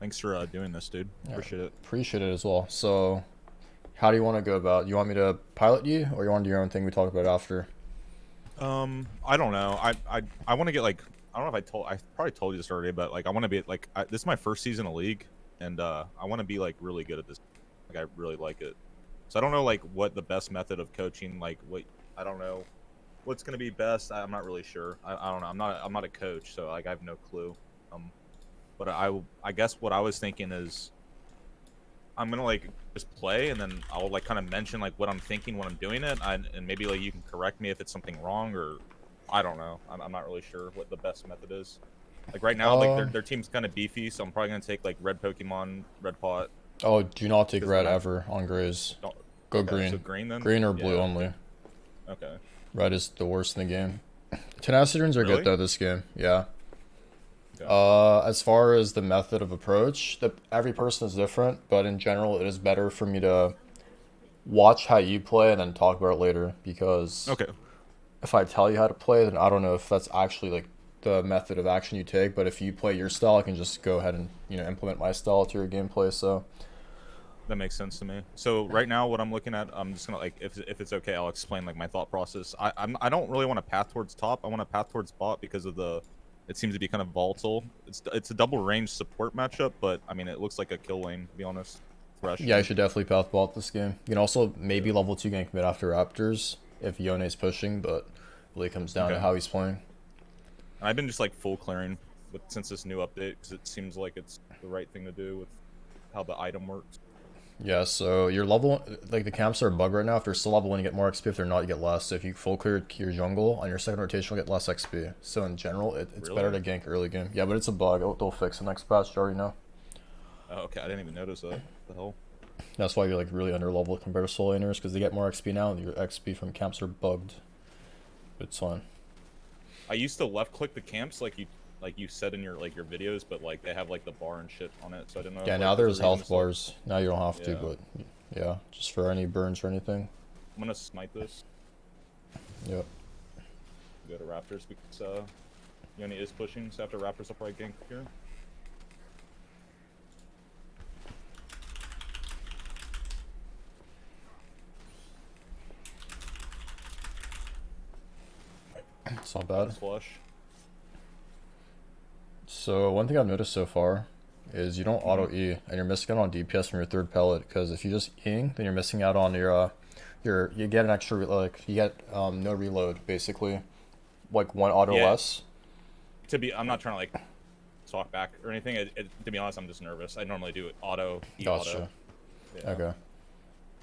Thanks for doing this, dude. Yeah, Appreciate it. appreciate it as well. So, how do you want to go about? You want me to pilot you, or you want to do your own thing? We talk about after. I don't know. I want to get like I don't know if I probably told you this already, but like I want to be like this is my first season of League, and I want to be like really good at this. Like I really like it. So I don't know like what the best method of coaching. Like what I don't know what's gonna be best. I'm not really sure. I don't know. I'm not a coach, so like I have no clue. Um, but I guess what I was thinking is I'm gonna like just play, and then I'll like kind of mention like what I'm thinking when I'm doing it, and maybe like you can correct me if it's something wrong, or I don't know. I'm not really sure what the best method is. Like right now, like their Um. their team's kind of beefy, so I'm probably gonna take like red Pokemon, red pot, Oh, do not take because red then I ever on grays. don't. Go Okay, so green. green then. Green or blue Yeah. only. Okay. Red is the worst in the game. Tenacity runes are good Really? though this game. Yeah. Okay. As far as the method of approach, every person is different, but in general, it is better for me to watch how you play and then talk about it later because Okay. if I tell you how to play, then I don't know if that's actually like the method of action you take. But if you play your style, I can just go ahead and implement my style to your gameplay. So That makes sense to me. So right now, what I'm looking at, I'm just gonna like, if it's okay, I'll explain like my thought process. I don't really want to path towards top. I want to path towards bot because of the, it seems to be kind of volatile. It's a double range support matchup, but I mean it looks like a kill lane to be honest. yeah, I Threshing. should definitely path ball this game. You can also maybe Yeah. level 2 gank mid after Raptors if Yone's pushing, but really comes down to Okay. how he's playing. And I've been just like full clearing with since this new update because it seems like it's the right thing to do with how the item works. Yeah, so your level, like the camps are bug right now. If they're still level 1, you get more XP. If they're not, you get less. So if you full clear your jungle on your second rotation, you'll get less XP. So in general, it's better Really? to gank early game. Yeah, but it's a bug. They'll fix the next patch, you already know. Oh, okay, I didn't even notice that. What the hell? That's why you're like really under leveled compared to solo laners because they get more XP now and your XP from camps are bugged. It's fine. I used to left click the camps like you said in your like your videos, but like they have like the bar and shit on it, so I didn't know Yeah, if now like there's a there's reason to health still. bars. Now you don't have to, Yeah, but yeah, just for any burns or anything. I'm gonna smite this. Yep. Go to Raptors because Yoni is pushing, so after Raptors I'll probably gank here. It's not Got bad. his flush. So one thing I've noticed so far is you don't Mm-hmm. auto E, and you're missing out on DPS from your third pellet. Because if you just Eing, then you're missing out on your you get an extra like you get no reload basically, like one auto Yeah, less. I'm not trying to like talk back or anything. To be honest, I'm just nervous. I normally do it auto, E auto. Gotcha. Yeah, Okay.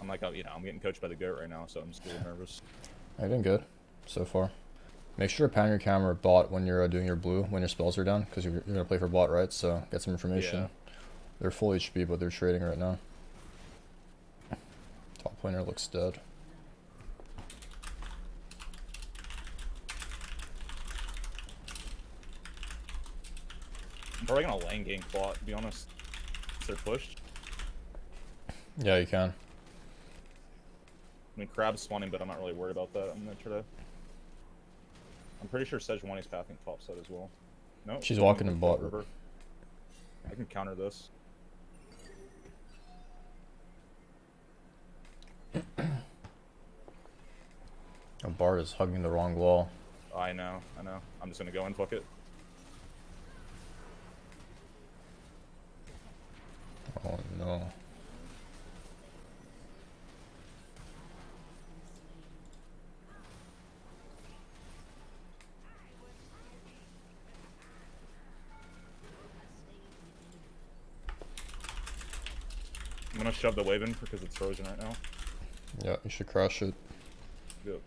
I'm like, oh, I'm getting coached by the goat right now, so I'm just a little nervous. You're doing good so far. Make sure to pan your camera bot when you're doing your blue when your spells are down because you're gonna play for bot, right? So get some Yeah. information. They're full HP, but they're trading right now. Top laner looks dead. I'm probably gonna lane gank bot, to be honest. If they're pushed. Yeah, you can. I mean, Crab's spawning, but I'm not really worried about that. I'm gonna try to. I'm pretty sure Sejuani's pathing top side as well. No, She's walking in bot. river. I can counter this. A Bard is hugging the wrong wall. I know. I'm just gonna go and fuck it. Oh no. I'm gonna shove the wave in because it's frozen right now. Yeah, you should crush it. Good.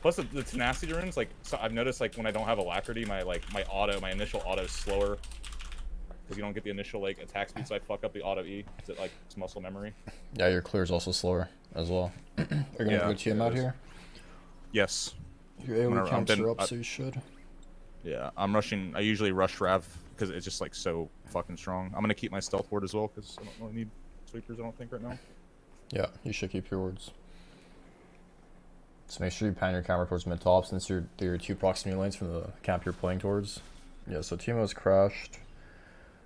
Plus the tenacity runes, like so I've noticed like when I don't have alacrity, my initial auto is slower. Because you don't get the initial like attack speed, so I fuck up the auto E. Is it like it's muscle memory? Yeah, your clear is also slower as well. Are you gonna Yeah, have a good team it out is. here? Yes. Your AoE counts been, are up, so you should. yeah, I'm rushing. I usually rush Rav because it's just like so fucking strong. I'm gonna keep my stealth ward as well because I don't really need sweepers. I don't think right now. Yeah, you should keep your words. So make sure you pan your camera towards mid top since they're your two proximity lanes from the camp you're playing towards. Yeah, so Teemo's crashed.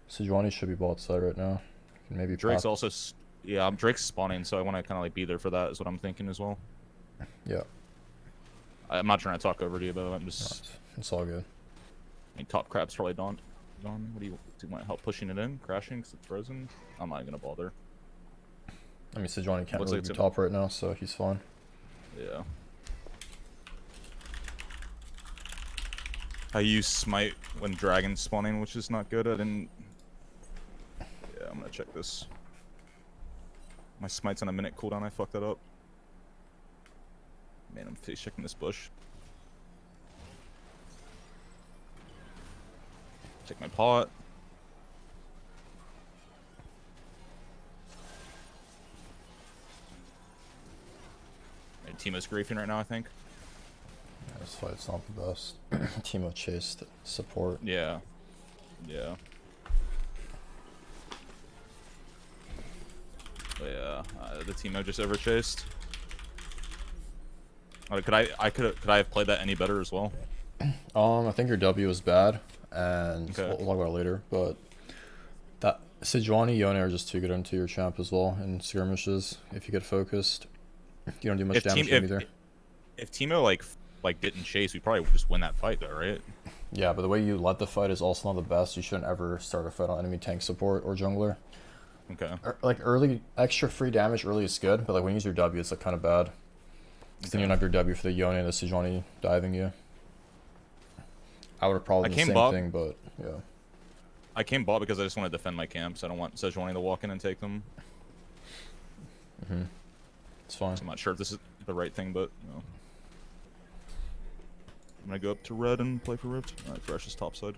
Sejuani should be bot side right now. Maybe Drake's path. also, yeah, Drake's spawning, so I want to kind of like be there for that. Is what I'm thinking as well. Yeah. I'm not trying to talk over to you, but I'm just. It's all good. I mean, top crab's probably gone. What do you want help pushing it in, crashing because it's frozen? I'm not gonna bother. I mean, Sejuani can't Looks really like be it's top right now, so he's fine. Yeah. I use smite when dragon's spawning, which is not good. I didn't. Yeah, I'm gonna check this. My smite's on a minute cooldown. I fucked that up. Man, I'm face checking this bush. Take my pot. And Timo's griefing right now, I think. Yeah, this fight's not the best. Timo chased support. Yeah. Yeah. But yeah, the Timo just overchased. Could I have played that any better as well? I think your W was bad, and Okay. we'll talk about it later. But that Sejuani, Yone are just too good into your champ as well in skirmishes. If you get focused, you don't do much damage to him either. If Timo like didn't chase, we probably would just win that fight though, right? Yeah, but the way you led the fight is also not the best. You shouldn't ever start a fight on enemy tank support or jungler. Okay. Like early extra free damage early is good, but like when you use your W, it's like kind of bad. Because then you don't have your W for the Yone and the Sejuani diving you. I would have probably done the same thing, but yeah. I came bot because I just want to defend my camps. I don't want Sejuani to walk in and take them. It's fine. So I'm not sure if this is the right thing, but you know. I'm gonna go up to red and play for Rift. Alright, Fresh is topside.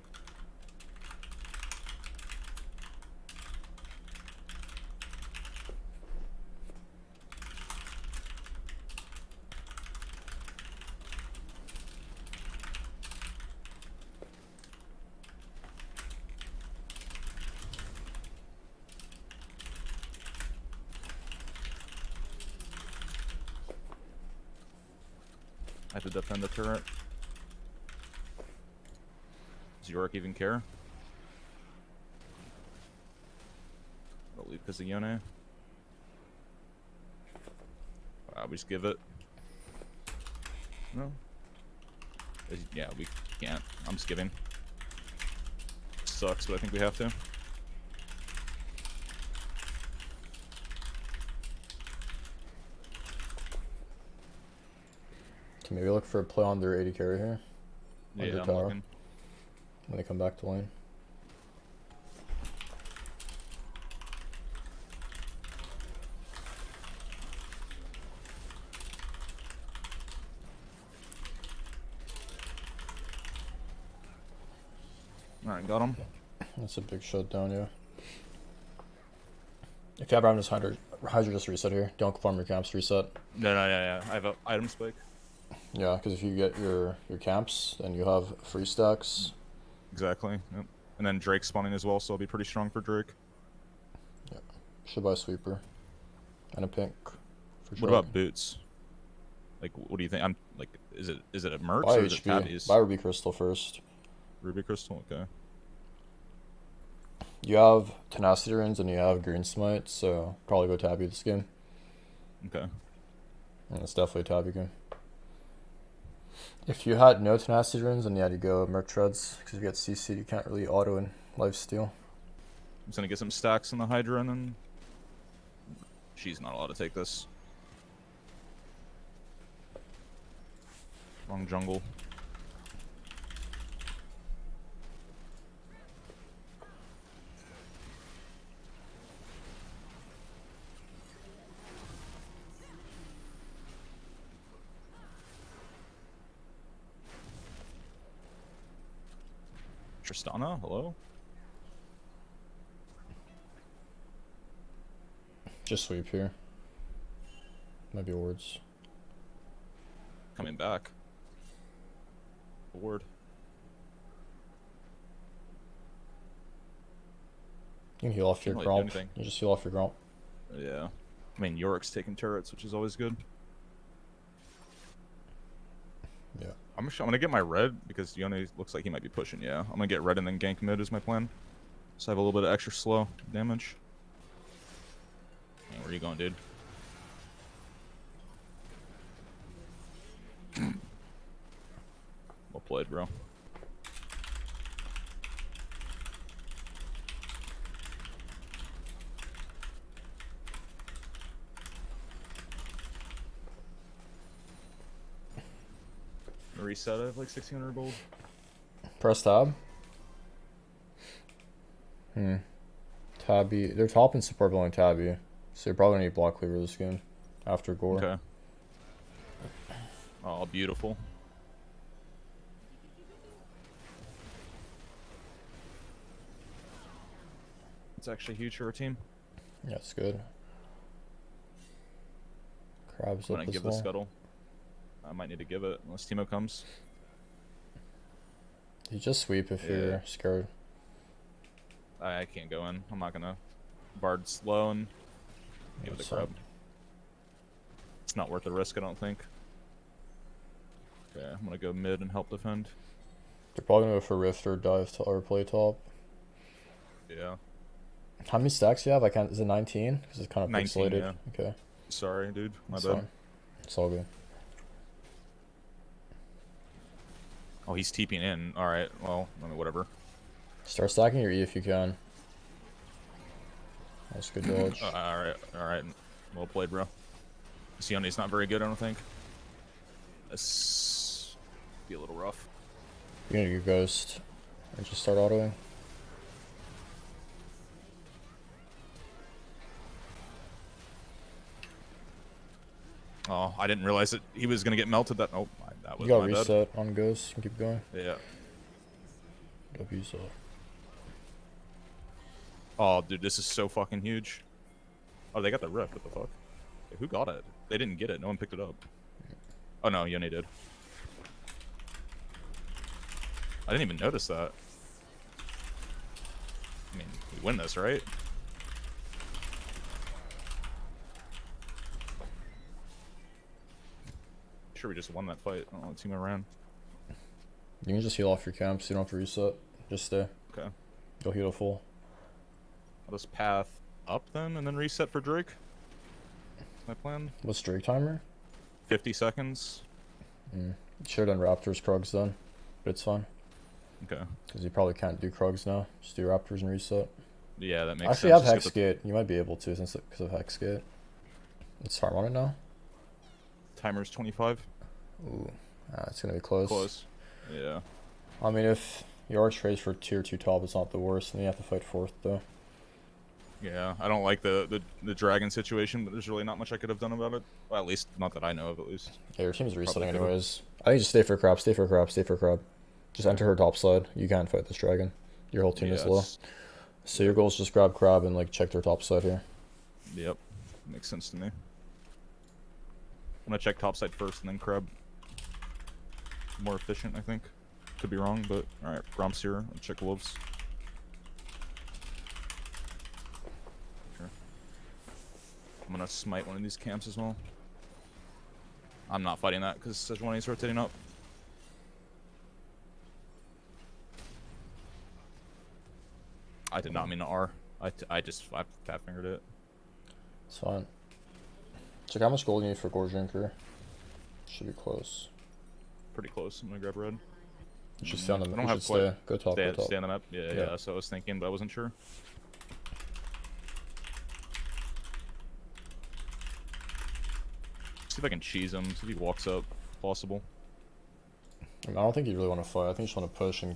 I have to defend the turret. Does Yorick even care? I'll leave because of Yone. We just give it. No. Yeah, we can't. I'm just giving. Sucks, but I think we have to. Can maybe look for a play on their AD carry here. Yeah, I'm tower. looking. When they come back to lane. Alright, got him. That's a big shutdown, yeah. If you have Ravenous Hydra just reset here. Don't farm your camps, reset. No, yeah. I have an item spike. Yeah, because if you get your camps, then you have free stacks. Exactly. Yep. And then Drake's spawning as well, so it'll be pretty strong for Drake. Yeah. Should buy a sweeper. And a pink. For What about boots? Like, what do you think? I'm like, is it a merch buy or is it HP. tabbies? Buy Ruby Crystal first. Ruby Crystal, okay. You have Tenacity Runes and you have Green Smite, so probably go Tabby this game. Okay. And it's definitely a Tabby game. If you had no Tenacity Runes, then yeah, you go Merc Treads, because if you get CC'd, you can't really auto and lifesteal. I'm just gonna get some stacks in the Hydra and then... She's not allowed to take this. Wrong jungle. Tristana, hello? Just sweep here. Might be wards. Coming back. Ward. You can heal off your Can't really do Gromp. anything. You just heal off your Gromp. Yeah. I mean, Yorick's taking turrets, which is always good. Yeah. I'm gonna get my red because Yone looks like he might be pushing. Yeah, I'm gonna get red and then gank mid is my plan. So I have a little bit of extra slow damage. Man, where are you going, dude? Well played, bro. Reset. I have like 1600 gold. Press tab. Tabby. They're top in support building Tabby. So you're probably gonna need block cleaver this game. After gore. Okay. Oh, beautiful. It's actually huge for our team. Yeah, it's good. Crabs I'm up gonna as give well. the scuttle. I might need to give it unless Timo comes. You just sweep if you're scared. I can't go in. I'm not gonna. Bard slow and give it a crab. It's not worth the risk, I don't think. Okay, I'm gonna go mid and help defend. They're probably gonna go for rift or dive to or play top. Yeah. How many stacks do you have? I can't. Is it 19? Because it's kind of 19, pixelated. yeah. Okay. Sorry, dude. My That's bad. fine. It's all good. Oh, he's TPing in. All right. Well, I mean, whatever. Start stacking your E if you can. That's good dodge. All right. All right. Well played, bro. Sione's not very good, I don't think. This be a little rough. You're gonna get ghost. And just start autoing. Oh, I didn't realize that he was gonna get melted. That that was You got my bad. reset on ghost. You can keep going. Yeah. W's up. Oh, dude, this is so fucking huge. Oh, they got the rift. What the fuck? Wait, who got it? They didn't get it. No one picked it up. Oh no, Yone did. I didn't even notice that. I mean, we win this, right? Sure, we just won that fight. I don't know, the team around. You can just heal off your camps. You don't have to reset. Just stay. Okay. You'll heal full. I'll just path up then, and then reset for Drake. That's my plan. What's Drake timer? 50 seconds. Should have done Raptors Krugs then, but it's fine. Okay. Because you probably can't do Krugs now. Just do Raptors and reset. Yeah, that makes Actually, sense. have Just Hex get Gate. You might be able to since because of Hex Gate. Let's farm on it now. the timer's 25. Ooh, it's gonna be close. Close. Yeah. I mean, if your arch trades for tier 2 top, it's not the worst, and you have to fight fourth though. Yeah, I don't like the dragon situation, but there's really not much I could have done about it. Well, at least not that I know of, at least. Yeah, your team's resetting could've. anyways. I think just stay for crab, stay for crab, stay for crab. Just enter her top side. You can't fight this dragon. Your whole team is low. So your goal is just grab crab and like check their top side here. Yep. Makes sense to me. I'm gonna check top side first and then crab. More efficient, I think. Could be wrong, but alright, Gromps here. I'll check wolves. Sure. I'm gonna smite one of these camps as well. I'm not fighting that because Sejuani's rotating up. I did not mean to R. I fat fingered it. It's fine. Check how much gold you need for Gore Drinker. Should be close. Pretty close. I'm gonna grab red. You should stay on the I map. don't You have should quite stay. Go top, go top. stay on the map. Yeah, yeah. So I was thinking, but I wasn't sure. See if I can cheese him. See if he walks up. If possible. I don't think you really want to fight. I think you just want to push and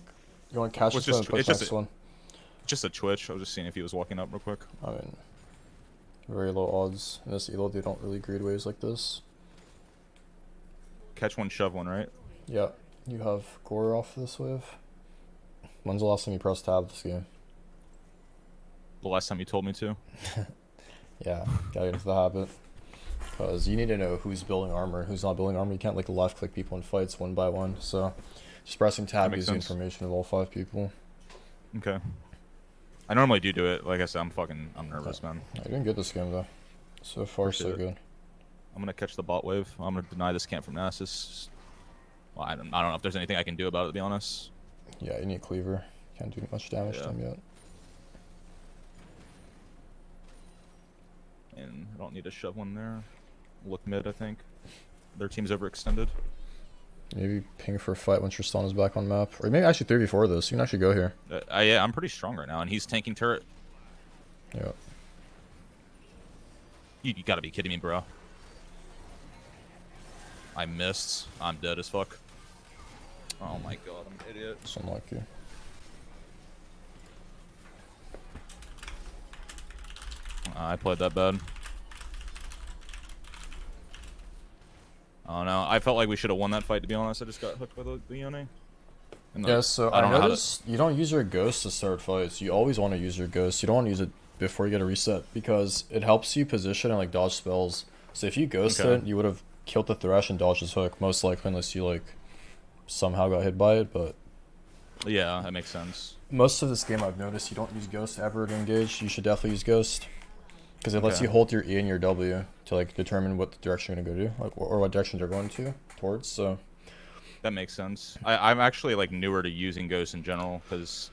you want to catch this one and push it's just next one. Just a twitch. I was just seeing if he was walking up real quick. I mean, very low odds in this elo. They don't really greed waves like this. Catch one, shove one, right? Yeah, you have Gore off this wave. When's the last time you pressed tab this game? The last time you told me to. Yeah, gotta get into the habit. Because you need to know who's building armor and who's not building armor. You can't like left click people in fights one by one. So just pressing tab gives you information of all 5 people. Okay. I normally do it. Like I said, I'm nervous, man. You're doing good this game though. So far, so good. I'm gonna catch the bot wave. I'm gonna deny this camp from Nasus. Well, I don't know if there's anything I can do about it, to be honest. Yeah, you need cleaver. Can't do much damage to him yet. And I don't need to shove one there. Look mid, I think. Their team's overextended. Maybe ping for a fight once Tristan is back on map. Or maybe actually 3v4 this. You can actually go here. Yeah, I'm pretty strong right now, and he's tanking turret. Yeah. You gotta be kidding me, bro. I missed. I'm dead as fuck. Oh my god, I'm an idiot. It's unlucky. I played that bad. Oh no, I felt like we should have won that fight, to be honest. I just got hooked by the Yone. Yeah, so I noticed you don't use your ghost to start fights. You always want to use your ghost. You don't want to use it before you get a reset because it helps you position and like dodge spells. So if you ghosted it, you would have killed the Thresh and dodged his hook, most likely, unless you like somehow got hit by it. But yeah, that makes sense. Most of this game I've noticed you don't use ghost ever to engage. You should definitely use ghost because it lets you hold your E and your W to like determine what direction you're gonna go to, like or what direction they're going towards. So that makes sense. I'm actually like newer to using ghost in general because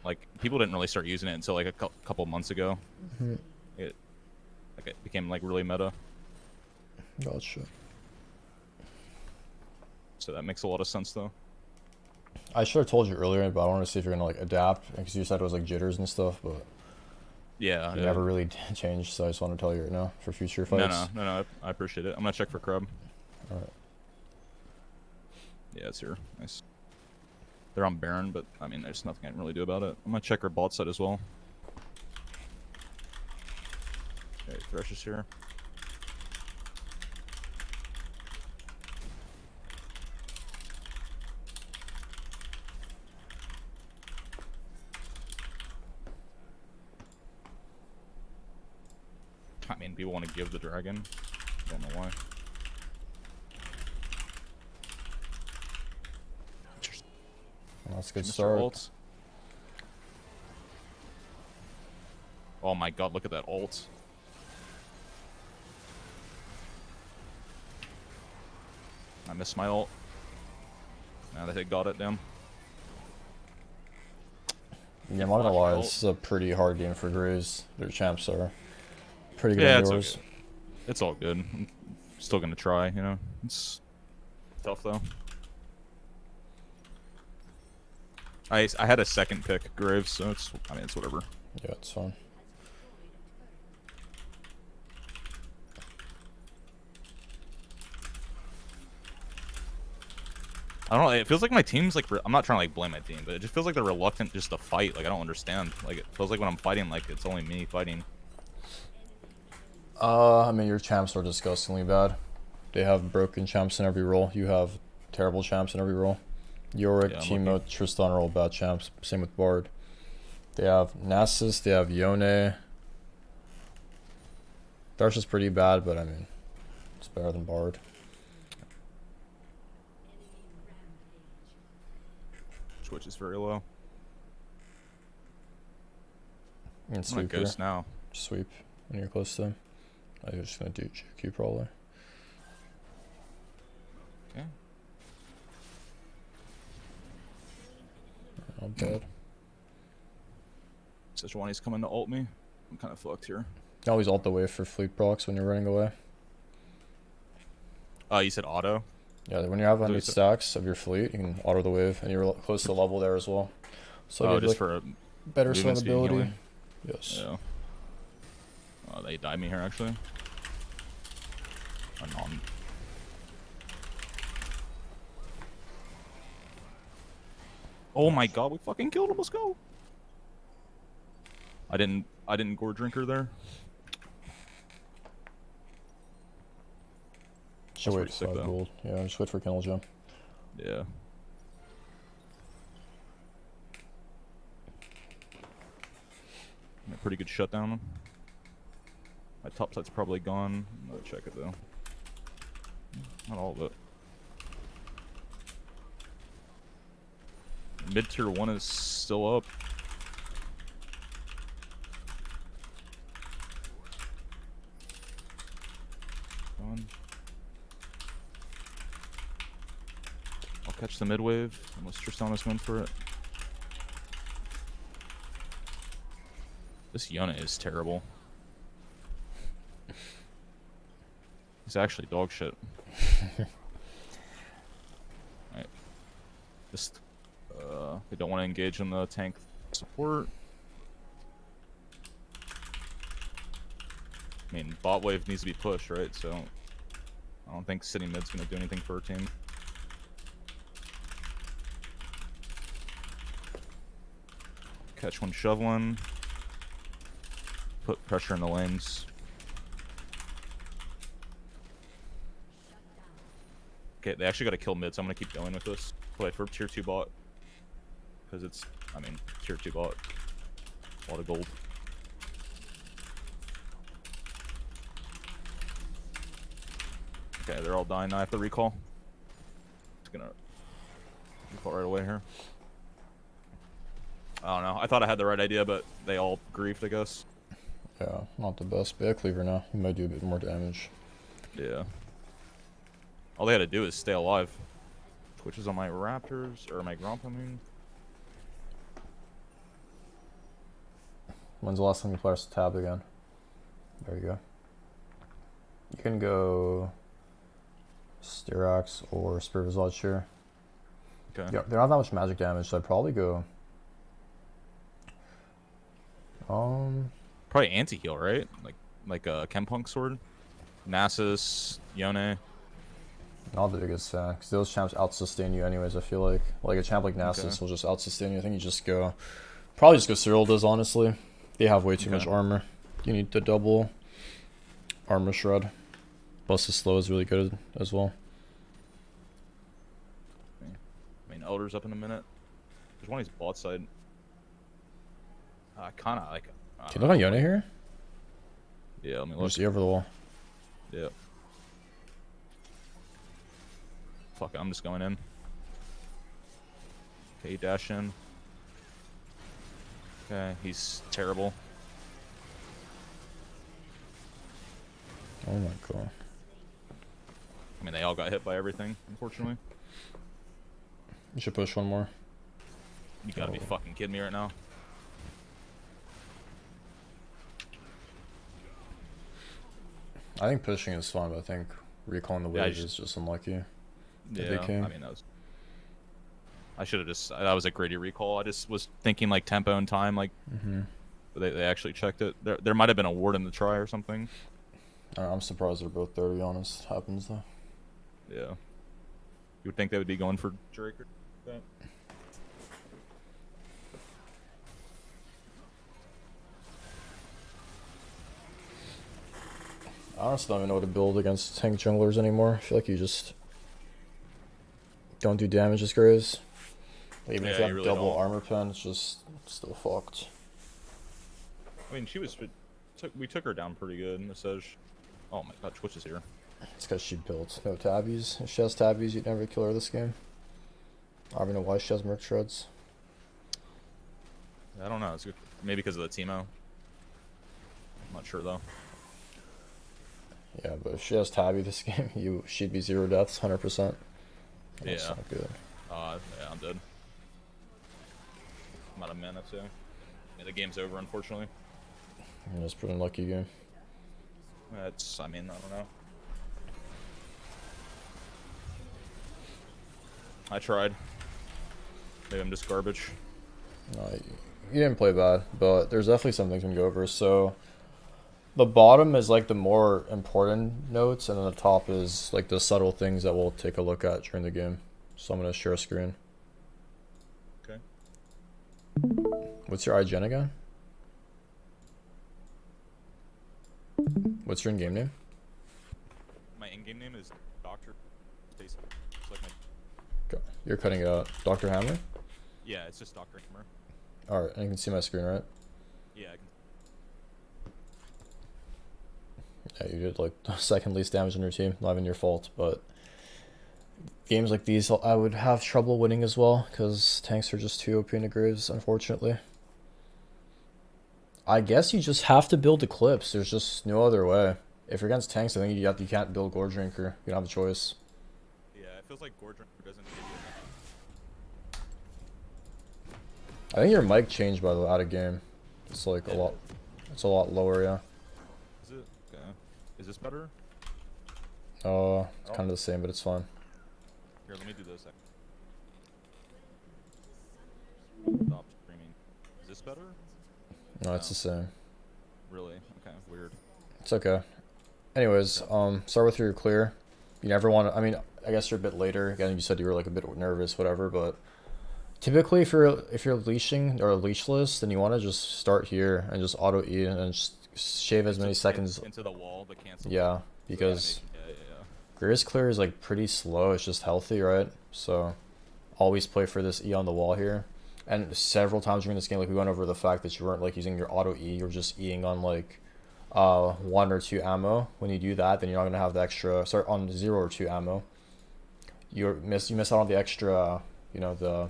like people didn't really start using it until like a couple months ago. It became like really meta. Gotcha. So that makes a lot of sense though. I should have told you earlier, but I wanted to see if you're gonna like adapt because you said it was like jitters and stuff, but yeah, you never really changed. So I just want to tell you right now for future fights. No, I appreciate it. I'm gonna check for Crab. All right. Yeah, it's here. Nice. They're on Baron, but I mean, there's nothing I can really do about it. I'm gonna check our bot side as well. Okay, Thresh is here. I mean, people want to give the dragon. Don't know why. That's a good start. Oh my god, look at that ult. I missed my ult. Now that they got it down. Yeah, I'm not gonna lie, this is a pretty hard game for Graves. Their champs are pretty good indoors. Okay. It's all good. I'm still gonna try, you know. It's tough though. I had a second pick, Graves, so it's whatever. Yeah, it's fine. I don't know, it feels like my team's like, I'm not trying to like blame my team, but it just feels like they're reluctant just to fight. Like, I don't understand. Like, it feels like when I'm fighting, like, it's only me fighting. I mean, your champs are disgustingly bad. They have broken champs in every role. You have terrible champs in every role. Yorick, Teemo, Tristan are all bad champs. Same with Bard. They have Nasus, they have Yone. Thresh is pretty bad, but I mean, it's better than Bard. Twitch is very low. You can sweep here. Ghost now. Sweep when you're close to them. I'm just gonna do GQ probably. Okay. Not bad. Sejuani's coming to ult me. I'm kind of fucked here. You always ult the wave for fleet procs when you're running away. You said auto? Yeah, when you have 100 stacks of your fleet, you can auto the wave, and you're close to level there as well. So just like for a better survivability. Yes. Yeah. Oh, they died me here actually. Anon. Oh my god, we fucking killed him. Let's go. I didn't gore drinker there. Should wait for 5 gold. Yeah, just wait for Kennel Gem. Yeah. A pretty good shutdown. My top side's probably gone. I'm gonna check it though. Not all of it. Mid tier 1 is still up. I'll catch the mid wave unless Tristana's going for it. This Yone is terrible. He's actually dog shit. Alright. Just, they don't want to engage in the tank support. I mean, bot wave needs to be pushed, right? So, I don't think sitting mid's gonna do anything for our team. Catch one, shove one. Put pressure in the lanes. Okay, they actually got to kill mid, so I'm gonna keep going with this. Play for tier 2 bot. Because it's, I mean, tier 2 bot. A lot of gold. Okay, they're all dying now. I have to recall. Just gonna recall right away here. I don't know. I thought I had the right idea, but they all griefed, I guess. Yeah, not the best. But cleaver now. He might do a bit more damage. Yeah. All they had to do is stay alive. Twitch is on my Raptors, or my Gromp, I mean. When's the last time you played us tab again? There you go. You can go Styrax or Spirit Visage here. Okay. Yeah, they don't have that much magic damage, so I'd probably go. Probably anti-heal, right? Like a Chempunk sword, Nasus, Yone. Not the biggest fan, because those champs out-sustain you anyways, I feel like. Like a champ like Nasus will just out-sustain you. I think you just go... Probably just go Cyril does, honestly. They have way too much armor. You need the double armor shred. Plus the slow is really good as well. I mean, Elder's up in a minute. There's one of these bot side. Kind of like... Can you look on Yone here? Yeah, let me look. Just over the wall. Yeah. Fuck it, I'm just going in. Okay, dash in. Okay, he's terrible. Oh my god. I mean, they all got hit by everything, unfortunately. You should push one more. You gotta be fucking kidding me right now. I think pushing is fun, but I think recalling the wave is just unlucky. Yeah, I mean, I should have just... That was a greedy recall. I just was thinking, like, tempo and time, like... They actually checked it. There might have been a ward in the try or something. I'm surprised they're both there, to be honest. Happens, though. Yeah. You would think they would be going for Drake or that. I honestly don't even know what to build against tank junglers anymore. I feel like you just don't do damage as Graves. Even if you have really double armor pen, it's just still fucked. I mean, she was... We took her down pretty good in the Sedge. Oh my god, Twitch is here. It's because she built no tabbies. If she has tabbies, you'd never kill her this game. I don't even know why she has Merc Shreds. I don't know. It's good. Maybe because of the Teemo. I'm not sure though. Yeah, but if she has tabby this game, she'd be 0 deaths, 100%. That's yeah. not good. Yeah, I'm dead. I'm out of mana too. Yeah, the game's over, unfortunately. Yeah, it's a pretty unlucky game. That's, I mean, I don't know. I tried. Maybe I'm just garbage. No, you didn't play bad, but there's definitely some things we can go over. So, the bottom is like the more important notes, and then the top is like the subtle things that we'll take a look at during the game. So I'm going to share a screen. Okay. What's your IGN again? What's your in-game name? My in-game name is Dr. Stacy. It's like my... Okay. You're cutting it out. Dr. Hammer? Yeah, it's just Dr. Hammer. Alright, and you can see my screen, right? Yeah, I can. Yeah, you did like the second least damage on your team. Not even your fault, but games like these I would have trouble winning as well, because tanks are just too OP into Graves, unfortunately. I guess you just have to build Eclipse. There's just no other way. If you're against tanks, I think you can't build Gore Drinker. You don't have a choice. Yeah, it feels like Gore Drinker doesn't give you enough. I think your mic changed by the out of game. It's like a lot. It's a lot lower, yeah. Is it? Okay. Is this better? It's kind of the same, but it's fine. Here, let me do this. Stop streaming. Is this better? No, it's the same. Really? Okay, weird. It's okay. Anyways, start with your clear. You never want to, I mean, I guess you're a bit later. Again, you said you were like a bit nervous, whatever, but typically if you're leashing or leashless, then you want to just start here and just auto E and just shave as many seconds into the wall, the cancel. Yeah, because Graves clear is like pretty slow. It's just healthy, right? So always play for this E on the wall here. And several times during this game, like we went over the fact that you weren't like using your auto E, you're just Eing on like 1 or 2 ammo. When you do that, then you're not gonna have the extra. Sorry, on 0 or 2 ammo. You miss out on the extra. You know the.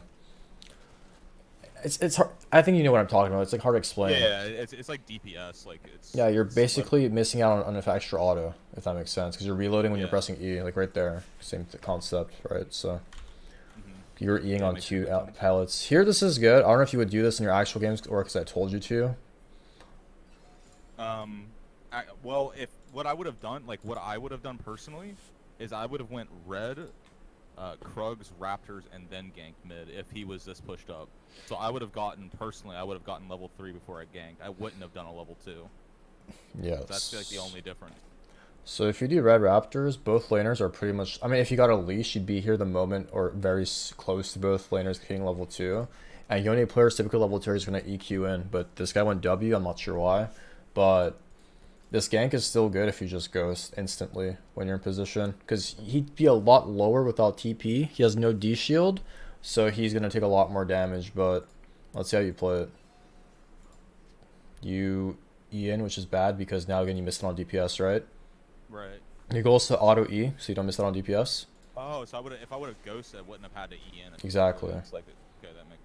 It's hard. I think you know what I'm talking about. It's like hard to explain. Yeah, it's like DPS. Like it's. Yeah, you're basically missing out on an extra auto, if that makes sense, because you're reloading when you're pressing E, like right there. Same concept, right? So. You're Eing on 2 pallets. Here, this is good. I don't know if you would do this in your actual games or because I told you to. Well, if what I would have done personally, is I would have went red, Krugs, Raptors, and then ganked mid if he was this pushed up. So I would have gotten level 3 before I ganked. I wouldn't have done a level 2. Yeah. That's like the only difference. So if you do red Raptors, both laners are pretty much... I mean, if you got a leash, you'd be here the moment or very close to both laners hitting level 2. And Yone players, typically level 2 is going to EQ in. But this guy went W, I'm not sure why. But this gank is still good if you just ghost instantly when you're in position. Because he'd be a lot lower without TP. He has no D shield. So he's going to take a lot more damage. But let's see how you play it. You E in, which is bad because now again you missed it on DPS, right? Right. Your goal is to auto E, so you don't miss out on DPS. Oh, so if I would have ghosted, I wouldn't have had to E in. Exactly. Like, okay, that makes.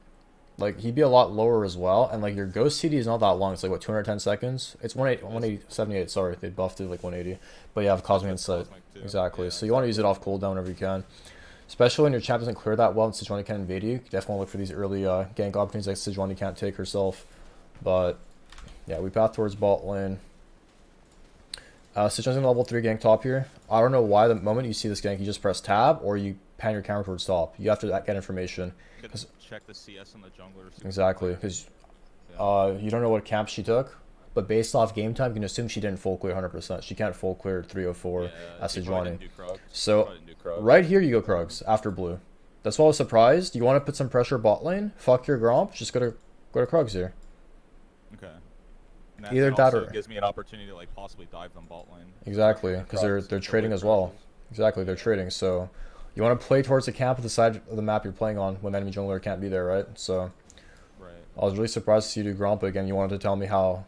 Like he'd be a lot lower as well, and like your ghost CD is not that long. It's like what 210 seconds. It's 178. Sorry, they buffed it like 180. But you have Cosmic Insight. Exactly. Yeah, so you want to use it off cooldown whenever you can, especially when your champ doesn't clear that well and Sejuani can invade you. You definitely look for these early gank opportunities like Sejuani can't take herself. But yeah, we path towards bot lane. Sejuani's in level 3 gank top here. I don't know why the moment you see this gank, you just press tab or you pan your camera towards top. You have to get information. Check the CS on the jungler. Exactly, because you don't know what camp she took, but based off game time, you can assume she didn't full clear 100%. She can't full clear 304 as Sejuani. So right here you go Krugs after blue. That's why I was surprised. You want to put some pressure bot lane? Fuck your Gromp. Just go to Krugs here. Okay. Either that or it gives me an opportunity to like possibly dive them bot lane. Exactly, because they're trading as well. Exactly, they're trading. So you want to play towards the camp at the side of the map you're playing on when the enemy jungler can't be there, right? So I was really surprised to see you do Gromp again. You wanted to tell me how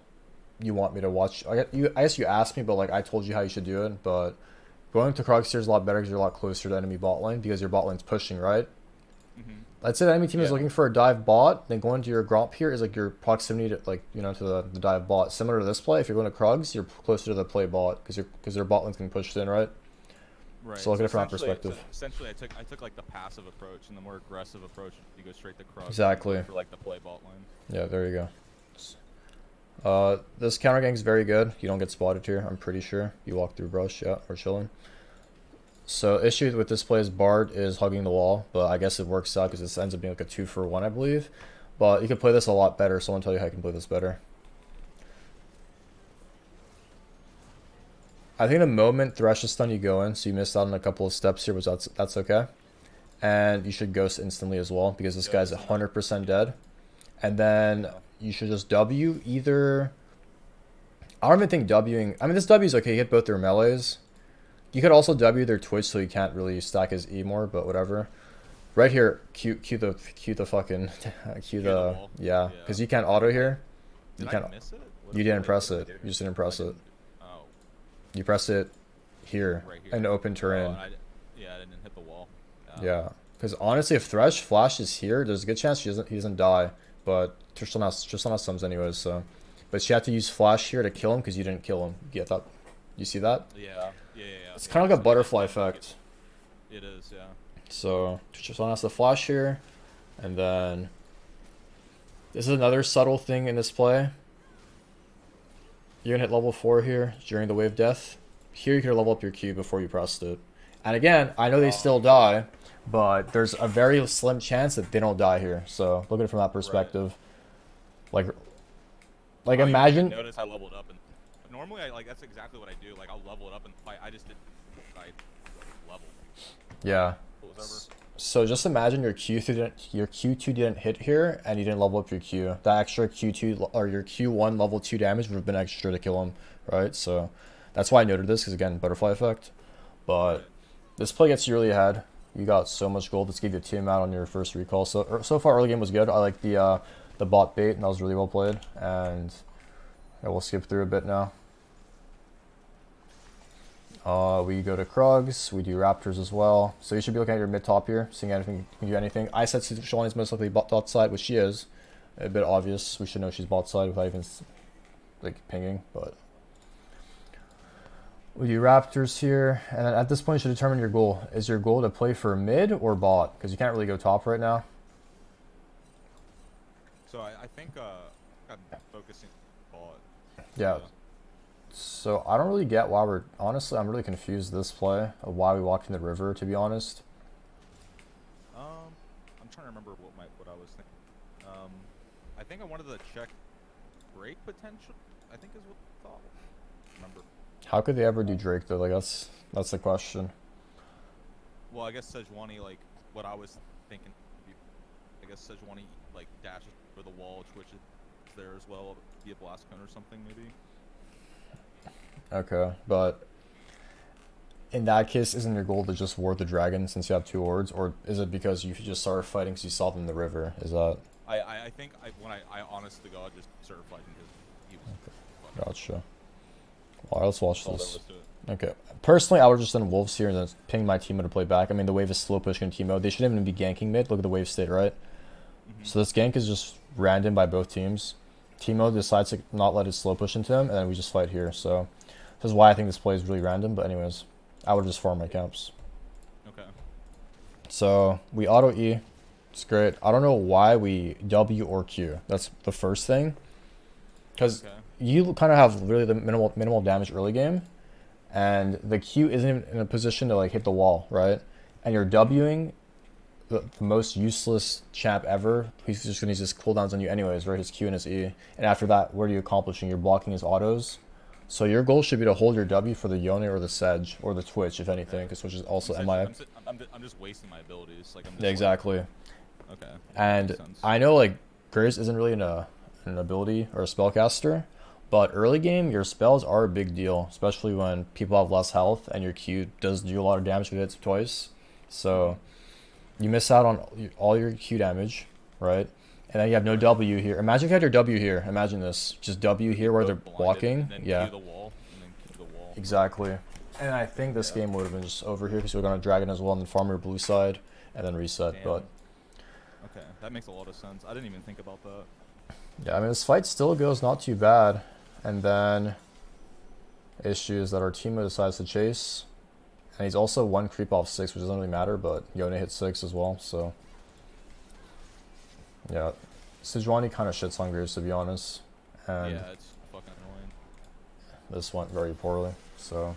you want me to watch. I guess you asked me, but like I told you how you should do it. But going to Krugs here is a lot better because you're a lot closer to enemy bot lane because your bot lane's pushing, right? Let's say the enemy team is looking for a dive bot, then going to your Gromp here is like your proximity to like to the dive bot. Similar to this play, if you're going to Krugs, you're closer to the play bot because their bot lane's getting pushed in, right? Right. So look at it from that perspective. Essentially, I took like the passive approach, and the more aggressive approach, you go straight to Krugs. Exactly. For like the play bot lane. Yeah, there you go. This counter gank is very good. You don't get spotted here, I'm pretty sure. You walk through brush, yeah, or chilling. So issue with this play is Bard is hugging the wall, but I guess it works out because this ends up being like a 2-for-1, I believe. But you can play this a lot better, so I want to tell you how you can play this better. I think the moment Thresh is stunned, you go in, so you missed out on a couple of steps here, but that's okay. And you should ghost instantly as well, because this guy's 100% dead. And then you should just W either... I don't even think Wing... I mean, this W is okay, you hit both their melees. You could also W their Twitch so you can't really stack his E more, but whatever. Right here, Q the fucking... Q the... Yeah, because you can't auto here. Did I miss it? You didn't press it. You just didn't press it. You press it here, right here. And open terrain. I didn't hit the wall. Yeah, because honestly, if Thresh flashes here, there's a good chance he doesn't die. But Tristan has sums anyways. So, but she had to use flash here to kill him because you didn't kill him. You get that? You see that? Yeah. It's kind of like a butterfly effect. It is, yeah. So Tristan has to flash here, and then this is another subtle thing in this play. You're gonna hit level 4 here during the wave death. here you could level up your Q before you pressed it. And again, I know they still die, but there's a very slim chance that they don't die here. So look at it from that perspective. Right. Like imagine. Notice I leveled up, and normally that's exactly what I do. Like I'll level it up and fight. I just didn't level. Yeah. So just imagine your Q2 didn't hit here, and you didn't level up your Q. That extra Q2 or your Q1 level 2 damage would have been extra to kill him, right? So that's why I noted this, because again, butterfly effect. But this play gets you really ahead. You got so much gold. Let's give you a team out on your first recall. So far early game was good. I like the bot bait, and that was really well played. And yeah, we'll skip through a bit now. We go to Krugs, we do Raptors as well. So you should be looking at your mid-top here, seeing anything, you can do anything. I said Sejuani's most likely bot side, which she is. A bit obvious, we should know she's bot side without even like pinging, but... We do Raptors here, and then at this point you should determine your goal. Is your goal to play for mid or bot? Because you can't really go top right now. So I think I'm focusing bot. Yeah. So I don't really get why honestly, I'm really confused this play of why we walked in the river, to be honest. I'm trying to remember what I was thinking. I think I wanted to check break potential, I think is what I thought. Remember. How could they ever do Drake though? Like that's the question. Well, I guess Sejuani, like what I was thinking, I guess Sejuani like dashes for the wall, Twitch is there as well, via blast cone or something maybe. Okay, but in that case, isn't your goal to just ward the dragon since you have 2 wards, or is it because you just started fighting because you saw them in the river? Is that? I think when I honest to God just started fighting because he was. Okay. Gotcha. Alright, let's watch this. Okay. Personally, I would just done wolves here and then ping my teammate to play back. I mean, the wave is slow pushing team mode. They shouldn't even be ganking mid. Look at the wave state, right? So this gank is just random by both teams. Team mode decides to not let it slow push into him, and then we just fight here. So this is why I think this play is really random. But anyways, I would just farm my camps. Okay. So we auto E. It's great. I don't know why we W or Q. That's the first thing. Because you kind of have really the minimal damage early game, and the Q isn't even in a position to like hit the wall, right? And you're Wing the most useless champ ever. He's just gonna use his cooldowns on you anyways, right? His Q and his E. And after that, what are you accomplishing? You're blocking his autos. So your goal should be to hold your W for the Yone or the Sedge or the Twitch, if anything, because Twitch is also MI. I'm just wasting my abilities. Like I'm just exactly. Okay. And I know like Graves isn't really an ability or a spellcaster, but early game your spells are a big deal, especially when people have less health and your Q does do a lot of damage if it hits twice. So you miss out on all your Q damage, right? And then you have no W here. Imagine if you had your W here. Imagine this. Just W here where they're blocking. Yeah. The wall, and then the wall. Exactly. And I think this game would have been just over here because we're going to Dragon as well and then farm your blue side and then reset. Damn. But okay, that makes a lot of sense. I didn't even think about that. Yeah, I mean, this fight still goes not too bad. And then issues that our teammate decides to chase. And he's also 1 creep off 6, which doesn't really matter, but Yone hit 6 as well, so. Yeah, Sejuani kind of shits on Graves, to be honest. And yeah, it's fucking annoying. This went very poorly, so.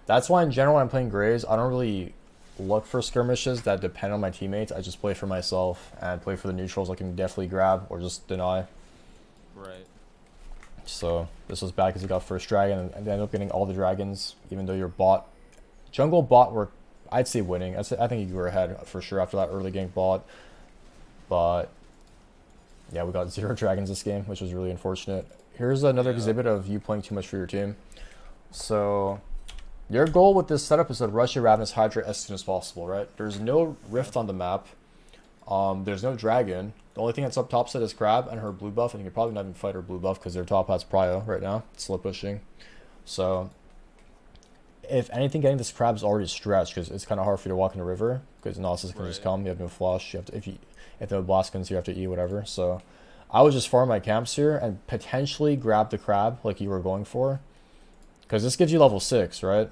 That's why in general when I'm playing Graves, I don't really look for skirmishes that depend on my teammates. I just play for myself and play for the neutrals I can definitely grab or just deny. Right. So this was bad because he got first dragon and ended up getting all the dragons, even though your bot, jungle bot were, I'd say winning. I think you were ahead for sure after that early gank bot. But yeah, we got 0 dragons this game, which was really unfortunate. Here's another exhibit of you playing too much for your team. So your goal with this setup is to rush your Ravenous Hydra as soon as possible, right? There's no rift on the map. There's no dragon. The only thing that's up top set is Crab and her blue buff, and you can probably not even fight her blue buff because their top has prio right now. It's slow pushing. So if anything, getting this Crab is already stretched because it's kind of hard for you to walk in the river because Gnosis can just come. You have no flush. You have to, if the blast comes, you have to E whatever. So I would just farm my camps here and potentially grab the Crab like you were going for, because this gives you level 6, right?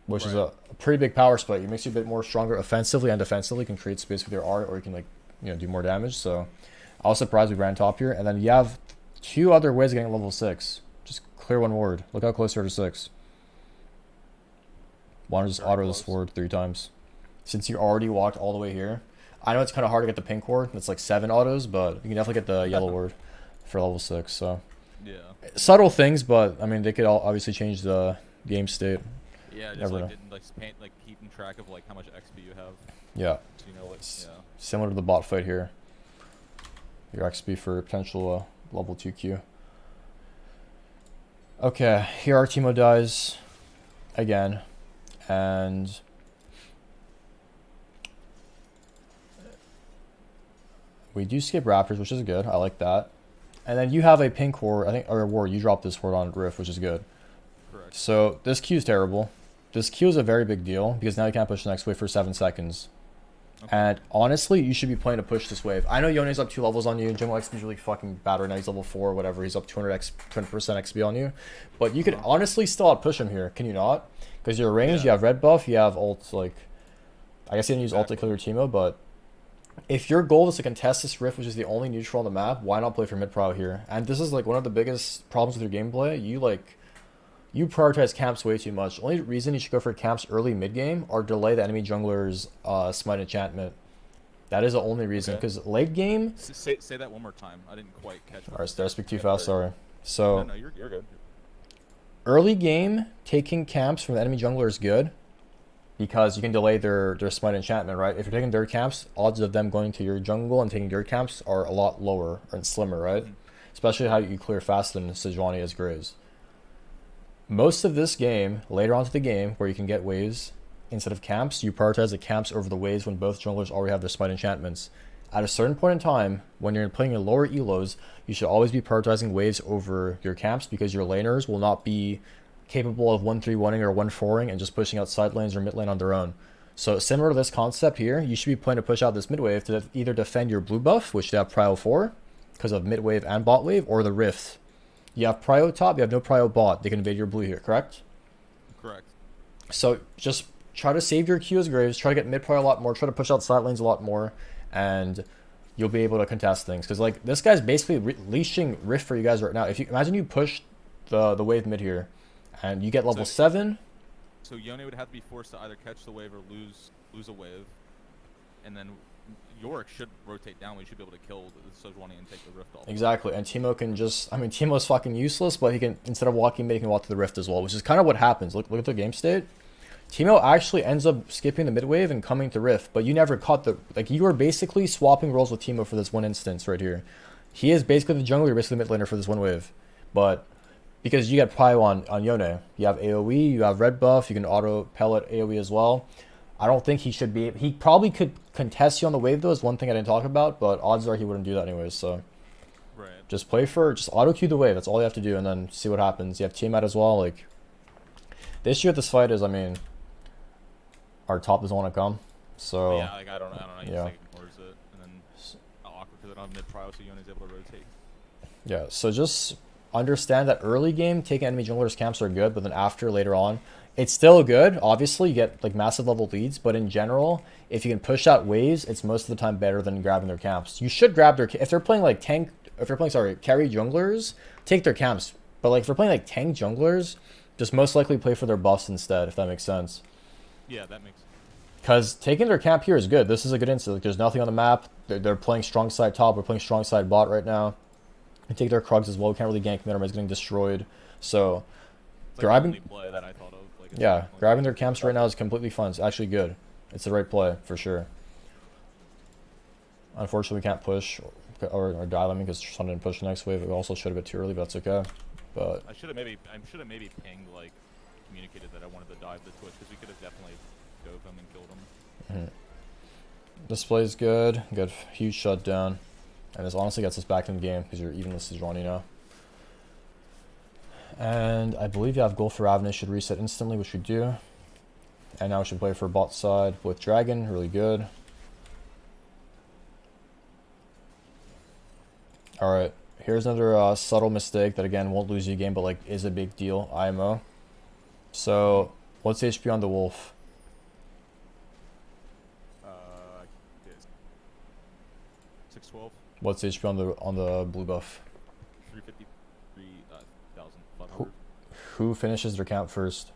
Which is a pretty big power spike. It makes you a bit more stronger offensively and defensively. You can create space with your art, or you can do more damage. So I was surprised we ran top here. And then you have 2 other ways of getting level 6. Just clear 1 ward. Look how close you are to 6. Why don't you just auto this forward 3 times? Since you already walked all the way here. I know it's kind of hard to get the pink ward. It's like 7 autos, but you can definitely get the yellow ward for level 6. So yeah, subtle things, but I mean they could all obviously change the game state. Yeah, just like didn't like keeping track of like how much XP you have. Yeah. So you know what? Yeah. Similar to the bot fight here. Your XP for potential level 2Q. Okay, here our Teemo dies again, and we do skip Raptors, which is good. I like that. And then you have a pink ward, I think, or a ward. You drop this ward on Rift, which is good. Correct. So this Q is terrible. This Q is a very big deal because now you can't push the next wave for 7 seconds. Okay. And honestly, you should be playing to push this wave. I know Yone's up 2 levels on you. Jungle XP is really fucking bad right now. He's level 4 or whatever. He's up 20% XP on you. But you could honestly still outpush him here. Can you not? Because you're ranged, you have red buff, you have ult, like... I guess you didn't use ult to kill your Teemo, but... If your goal is to contest this Rift, which is the only neutral on the map, why not play for mid-prio here? And this is like one of the biggest problems with your gameplay. You prioritize camps way too much. The only reason you should go for camps early mid-game or delay the enemy jungler's smite enchantment. That is the only reason. Because late game... Say that one more time. I didn't quite catch it. Alright, did I speak too fast? Sorry. So... No, you're good. Early game, taking camps from the enemy jungler is good. Because you can delay their smite enchantment, right? If you're taking their camps, odds of them going to your jungle and taking their camps are a lot lower and slimmer, right? Especially how you clear faster than Sejuani as Graves. Most of this game, later on to the game, where you can get waves instead of camps, you prioritize the camps over the waves when both junglers already have their smite enchantments. At a certain point in time, when you're playing your lower elos, you should always be prioritizing waves over your camps because your laners will not be capable of 1-3-1ing or 1-4ing and just pushing out side lanes or mid lane on their own. So similar to this concept here, you should be playing to push out this mid wave to either defend your blue buff, which they have prio for, because of mid wave and bot wave, or the rift. You have prio top, you have no prio bot. They can invade your blue here, correct? Correct. So just try to save your Q as Graves, try to get mid prio a lot more, try to push out side lanes a lot more, and you'll be able to contest things. Because like this guy's basically leashing rift for you guys right now. If you imagine you push the wave mid here, and you get level 7. So Yone would have to be forced to either catch the wave or lose a wave, and then Yorick should rotate down. We should be able to kill the Sejuani and take the rift off. Exactly, and Teemo can just... I mean, Teemo's fucking useless, but he can, instead of walking mid, he can walk to the rift as well, which is kind of what happens. Look at the game state. Teemo actually ends up skipping the mid wave and coming to rift, but you never caught the... Like, you were basically swapping roles with Teemo for this one instance right here. He is basically the jungler, basically the mid laner for this one wave, but... Because you get prio on Yone. You have AoE, you have red buff, you can auto pellet AoE as well. I don't think he should be... He probably could contest you on the wave though, is one thing I didn't talk about, but odds are he wouldn't do that anyways, so... Right. Just auto queue the wave, that's all you have to do, and then see what happens. You have Tiamat as well, like... The issue with this fight is, I mean... Our top doesn't want to come, so... Yeah, like, I don't know. He yeah. just, like, ignores it, and then awkward because I don't have mid-prio, so Yone's able to rotate. Yeah, so just... Understand that early game taking enemy junglers camps are good, but then after later on it's still good. Obviously you get like massive level leads, but in general if you can push out waves it's most of the time better than grabbing their camps. You should grab their... If they're playing like carry junglers, take their camps, but like if they're playing like tank junglers, just most likely play for their buffs instead, if that makes sense. Yeah, that makes sense. Because taking their camp here is good. This is a good instance. Like, there's nothing on the map. They're playing strong side top, we're playing strong side bot right now. And take their Krugs as well. We can't really gank mid, everybody's getting destroyed. So, it's grabbing... Like the only play that I thought of. Like, yeah, grabbing their camps right now is completely fun. It's actually good. It's the right play, for sure. Unfortunately, we can't push or dive, because Sun didn't push the next wave. We also should have been too early, but that's okay. But I should have maybe pinged, like, communicated that I wanted to dive the Twitch, because we could have definitely dove him and killed him. Display's good. Good, huge shutdown. And this honestly gets us back in the game because you're even with Sejuani now. And I believe you have goal for Ravenous should reset instantly, which we do. And now we should play for bot side with Dragon, really good. Alright, here's another subtle mistake that again won't lose you a game, but like is a big deal, IMO. So, what's HP on the Wolf? 612. What's HP on the blue buff? 353,500. Who finishes their camp first?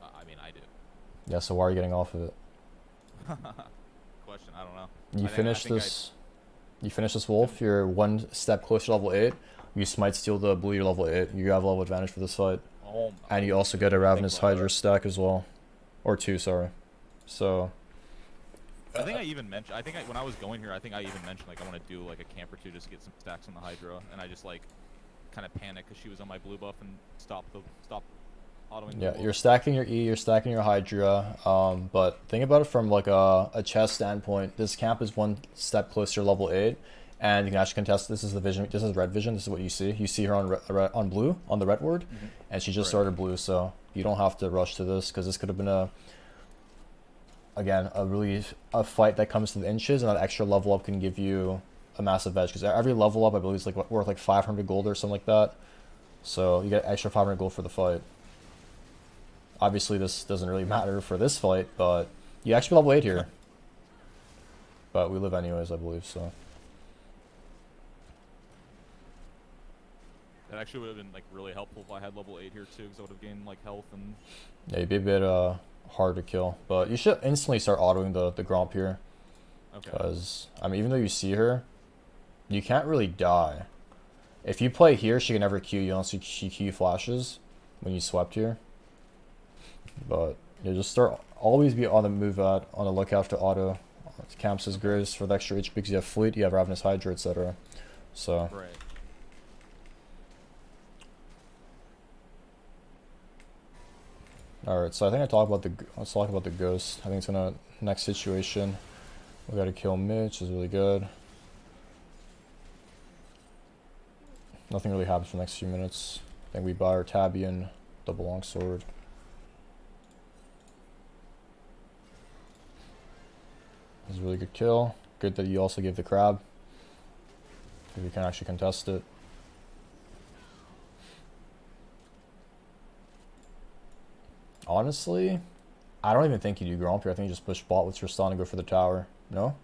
I mean, I do. Yeah, so why are you getting off of it? Question, I don't know. You finish this. You finish this wolf. You're one step closer to level 8. You smite steal the blue. You're level 8. You have level advantage for this fight. Oh, and you also get a Ravenous Hydra stack as well, or 2, sorry. So. I think I even mentioned. I think when I was going here, I think I even mentioned like I want to do like a camp or 2 just to get some stacks on the Hydra, and I just like kind of panicked because she was on my blue buff and stopped autoing. Yeah, you're stacking your E, you're stacking your Hydra, but think about it from like a chess standpoint. This camp is one step closer to level 8, and you can actually contest. This is the vision. This is red vision. This is what you see. You see her on blue on the red ward, and she just started blue. So you don't have to rush to this because this could have been a fight that comes to the inches, and that extra level up can give you a massive edge because every level up I believe is like worth like 500 gold or something like that. So you get extra 500 gold for the fight. Obviously this doesn't really matter for this fight, but you actually level 8 here. But we live anyways, I believe, so. That actually would have been like really helpful if I had level 8 here too, because I would have gained like health and. Yeah, you'd be a bit hard to kill, but you should instantly start autoing the Gromp here. Okay. Because I mean, even though you see her, you can't really die. If you play here, she can never Q you unless she Q flashes when you swept here. But you just always be on the move on the lookout to auto camps as Graves for the extra HP because you have Fleet, you have Ravenous Hydra, etc. So. Right. All right, so I think let's talk about the ghost. I think it's gonna next situation. We gotta kill Mitch, is really good. Nothing really happens for the next few minutes. I think we buy our Tabby and double longsword. This is a really good kill. Good that you also gave the crab. If you can actually contest it. Honestly, I don't even think you do Gromp here. I think you just push bot with your stun and go for the tower. No?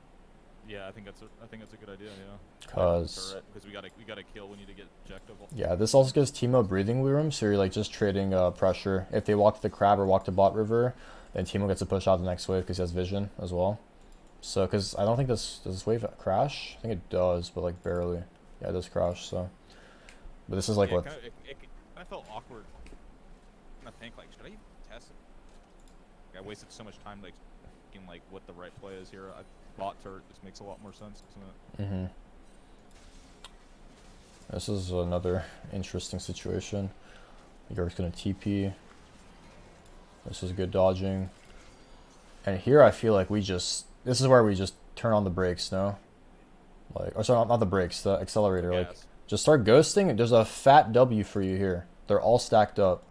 Yeah, I think that's a good idea. Yeah. Because we gotta kill. We need to get objective. Yeah, this also gives Teemo breathing room, so you're like just trading pressure. If they walk to the crab or walk to bot river, then Teemo gets to push out the next wave because he has vision as well. So, because I don't think does this wave crash? I think it does, but like barely. Yeah, it does crash. So, but this is like what. I felt awkward. I think like should I even test it? I wasted so much time like thinking like what the right play is here. Bot turret just makes a lot more sense, doesn't it? This is another interesting situation. You're gonna TP. This is good dodging. And here I feel like this is where we just turn on the brakes, no? Like, or sorry, not the brakes, the accelerator. Yes. Like, just start ghosting. There's a fat W for you here. They're all stacked up.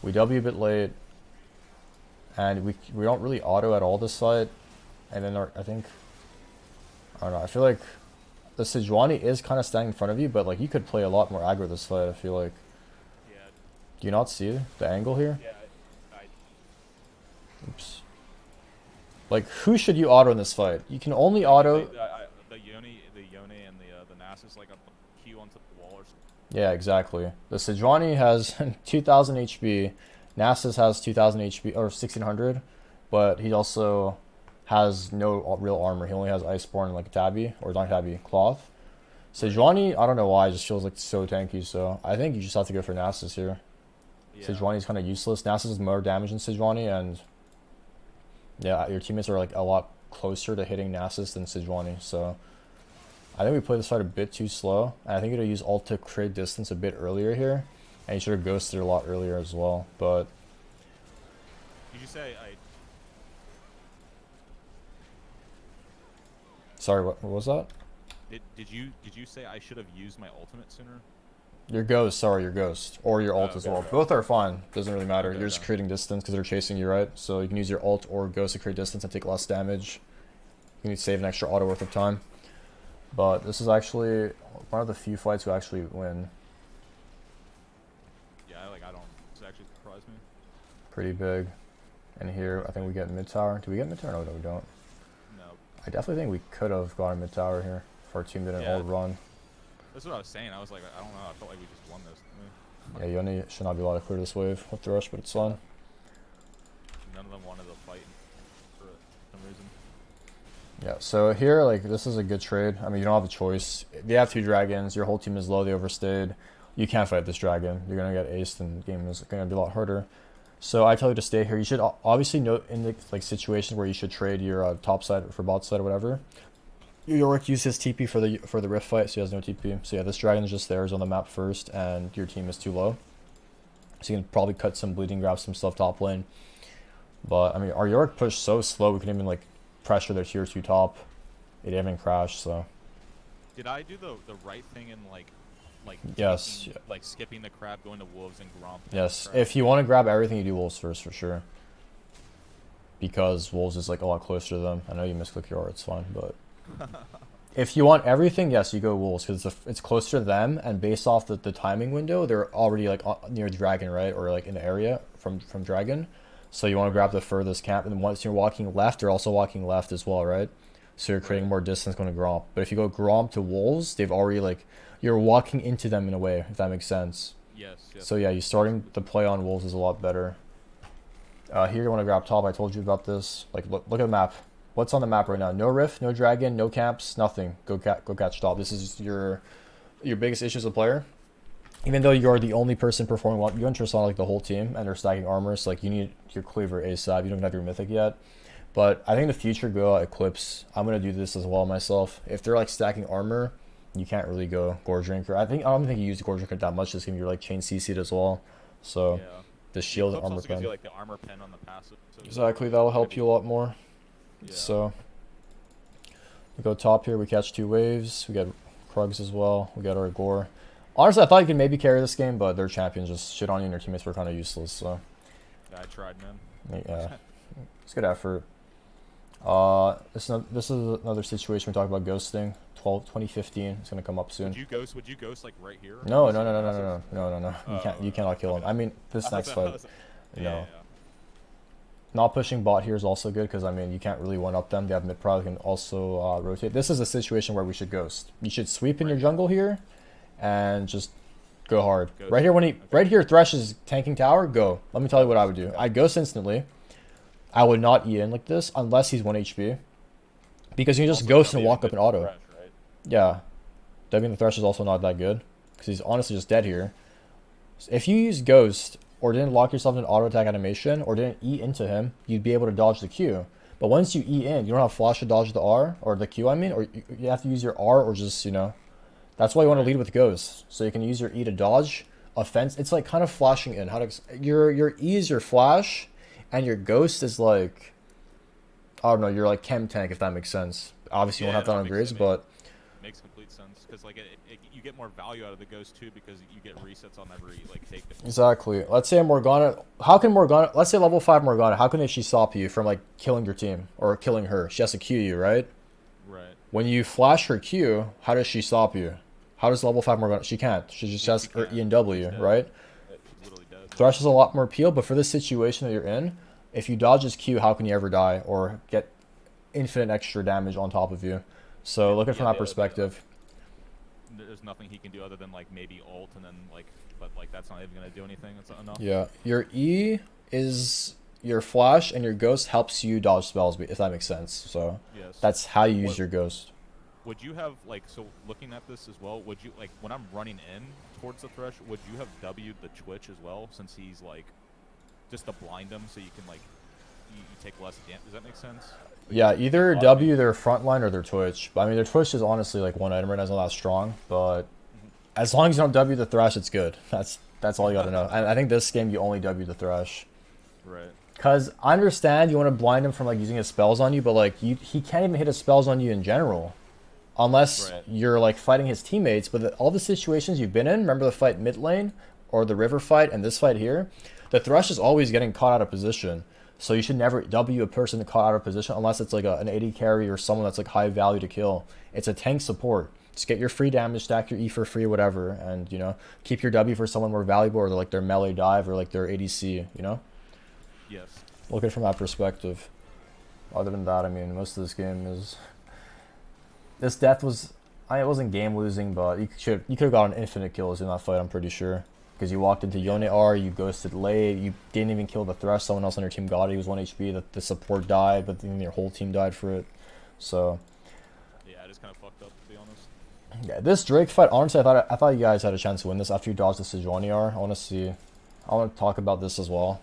We W a bit late. And we don't really auto at all this fight. And then I don't know, I feel like the Sejuani is kind of standing in front of you, but like you could play a lot more aggro this fight, I feel like. Yeah. Do you not see the angle here? Yeah, Oops. Like, who should you auto in this fight? You can only auto... The Yone and the Nasus, like a Q onto the wall or something. Yeah, exactly. The Sejuani has 2,000 HP. Nasus has 2,000 HP, or 1,600. But he also has no real armor. He only has Iceborne and like Tabby, or not Tabby, Cloth. Sejuani, I don't know why, it just feels like so tanky. So I think you just have to go for Nasus here. Yeah. Sejuani is kind of useless. Nasus is more damage than Sejuani, and yeah, your teammates are like a lot closer to hitting Nasus than Sejuani. So I think we played this fight a bit too slow. And I think you're gonna use ult to create distance a bit earlier here, and you should have ghosted a lot earlier as well. But did you say Sorry, what was that? Did you say I should have used my ultimate sooner? Your ghost, sorry, your ghost. Or your ult as well. Okay. Both are fine. Doesn't really matter. You're just creating distance because they're chasing you, right? So you can use your ult or ghost to create distance and take less damage. You can save an extra auto worth of time. But this is actually one of the few fights we actually win. Yeah, this actually surprised me. Pretty big. And here, I think we get mid tower. Do we get mid tower? No, we don't. No. I definitely think we could have gotten mid tower here if our team didn't all run. That's what I was saying. I was like, I don't know. I felt like we just won this. Yeah, Yone should not be allowed to clear this wave with the rush, but it's fine. none of them wanted to fight for some reason. Yeah, so here, like, this is a good trade. I mean, you don't have a choice. They have 2 dragons. Your whole team is low. They overstayed. You can't fight this dragon. You're going to get aced, and the game is going to be a lot harder. So I tell you to stay here. You should obviously note in the like situations where you should trade your top side for bot side or whatever. Yorick used his TP for the rift fight, so he has no TP. So yeah, this dragon is just there, is on the map first, and your team is too low. So you can probably cut some bleeding, grab some stuff top lane. But I mean, our Yorick pushed so slow we couldn't even like pressure their tier 2 top. It didn't even crash. So did I do the right thing in like yes, taking, like skipping the crab, going to wolves and gromp? Yes, if you want to grab everything, you do wolves first for sure. Because wolves is like a lot closer to them. I know you misclick your R, it's fine, but if you want everything, yes, you go wolves because it's closer to them, and based off the timing window, they're already like near dragon, right, or like in the area from dragon. So you want to grab the furthest camp, and then once you're walking left, they're also walking left as well, right? So you're creating more distance going to gromp. But if you go gromp to wolves, they've already like you're walking into them in a way, if that makes sense. Yes. So yeah, you starting the play on wolves is a lot better. Here you want to grab top. I told you about this. Like look at the map. What's on the map right now? No rift, no dragon, no camps, nothing. Go catch top. This is your biggest issue as a player. Even though you're the only person performing well, you interest on like the whole team and they're stacking armor, so like you need your cleaver ASAP. You don't even have your mythic yet. But I think in the future go Eclipse. I'm gonna do this as well myself. If they're like stacking armor, you can't really go Gorge Drinker. I don't think you use the Gorge Drinker that much. This game you're like chain CC'd as well. So yeah. the shield the and armor also pen. gives you like the armor pen on the passive. So exactly, that'll help you a lot more. Yeah. So we go top here. We catch 2 waves. We get Krugs as well. We got our Gore. Honestly, I thought you could maybe carry this game, but their champions just shit on you and your teammates were kind of useless. So yeah, I tried, man. yeah, it's good effort. This is another situation we talked about ghosting. 2015. It's gonna come up soon. Would you ghost like right here? No. You cannot kill him. Okay. I mean, this next fight. No. Yeah. Not pushing bot here is also good because I mean you can't really one up them. They have mid prod, can also rotate. This is a situation where we should ghost. You should sweep in your jungle here, and just go hard. Ghost. Right here Thresh is tanking tower. Go. Let me tell you what I would do. I'd ghost instantly. I would not E in like this unless he's 1 HP, because you can just Also, ghost and walk up and auto. Thresh, right? Yeah, Wing the Thresh is also not that good because he's honestly just dead here. So if you use ghost or didn't lock yourself in an auto attack animation or didn't E into him, you'd be able to dodge the Q. But once you E in, you don't have flash to dodge the R or the Q. I mean, or you have to use your R or just That's why you want to lead with ghost, so you can use your E to dodge offense. It's like kind of flashing in. Your E is your flash, and your ghost is like, I don't know, you're like chem tank, if that makes sense. Obviously you won't have that on Graves, but makes complete sense because like you get more value out of the ghost too because you get resets on every like take. Exactly. Let's say Morgana. How can Morgana? Let's say level 5 Morgana. How can she stop you from like killing your team or killing her? She has to Q you, right? Right. When you flash her Q, how does she stop you? How does level 5 Morgana? She can't. She just has her E and W, right? Thresh has a lot more appeal, but for this situation that you're in, if you dodge his Q, how can you ever die or get infinite extra damage on top of you? So looking from that perspective, there's nothing he can do other than like maybe ult and then like, but like that's not even gonna do anything. That's not enough. Yeah, your E is your flash, and your ghost helps you dodge spells, if that makes sense. So yes. That's how you use your ghost. Would you have like, so looking at this as well, would you like when I'm running in towards the Thresh, would you have W'd the Twitch as well, since he's like just to blind him so you can like you take less damage? Does that make sense? Like, yeah, either W their frontline or their Twitch. But I mean, their Twitch is honestly like one item right now, it's not that strong. But as long as you don't W the Thresh, it's good. That's all you got to know. And I think this game you only W the Thresh. Right. Because I understand you want to blind him from like using his spells on you, but like he can't even hit his spells on you in general. Unless you're like fighting his teammates, but all the situations you've been in, remember the fight mid lane or the river fight and this fight here, the Thresh is always getting caught out of position. So you should never W a person caught out of position unless it's like an AD carry or someone that's like high value to kill. It's a tank support. Just get your free damage, stack your E for free, whatever, and keep your W for someone more valuable or like their melee dive or like their ADC. Yes. Look at it from that perspective. Other than that, I mean, most of this game is. This death was, it wasn't game losing, but you could have gotten infinite kills in that fight, I'm pretty sure. Because you walked into Yone R, you ghosted late, you didn't even kill the Thresh, someone else on your team got it, he was 1 HP, the support died, but then your whole team died for it. So yeah, I just kind of fucked up, to be honest. Yeah, this Drake fight, honestly, I thought you guys had a chance to win this after you dodged the Sejuani R. I want to talk about this as well.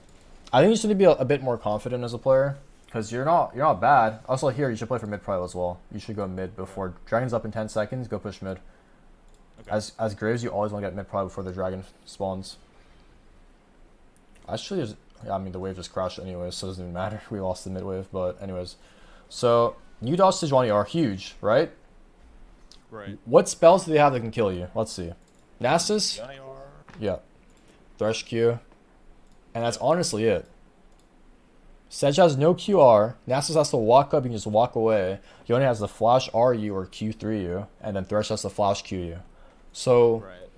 I think you should be a bit more confident as a player, because you're not bad. Also here, you should play for mid prio as well. You should go mid before Dragon's up in 10 seconds, go push mid. Okay. As Graves, you always want to get mid prio before the Dragon spawns. Actually, yeah, I mean, the wave just crashed anyways, so it doesn't even matter. We lost the mid wave, but anyways. So, you dodged Sejuani R, huge, right? Right. What spells do they have that can kill you? Let's see. Nasus? Yeah. Thresh Q. And that's honestly it. Sedge has no QR. Nasus has to walk up, you can just walk away. Yone has the flash RU or Q3U, and then Thresh has to flash QU. So, right.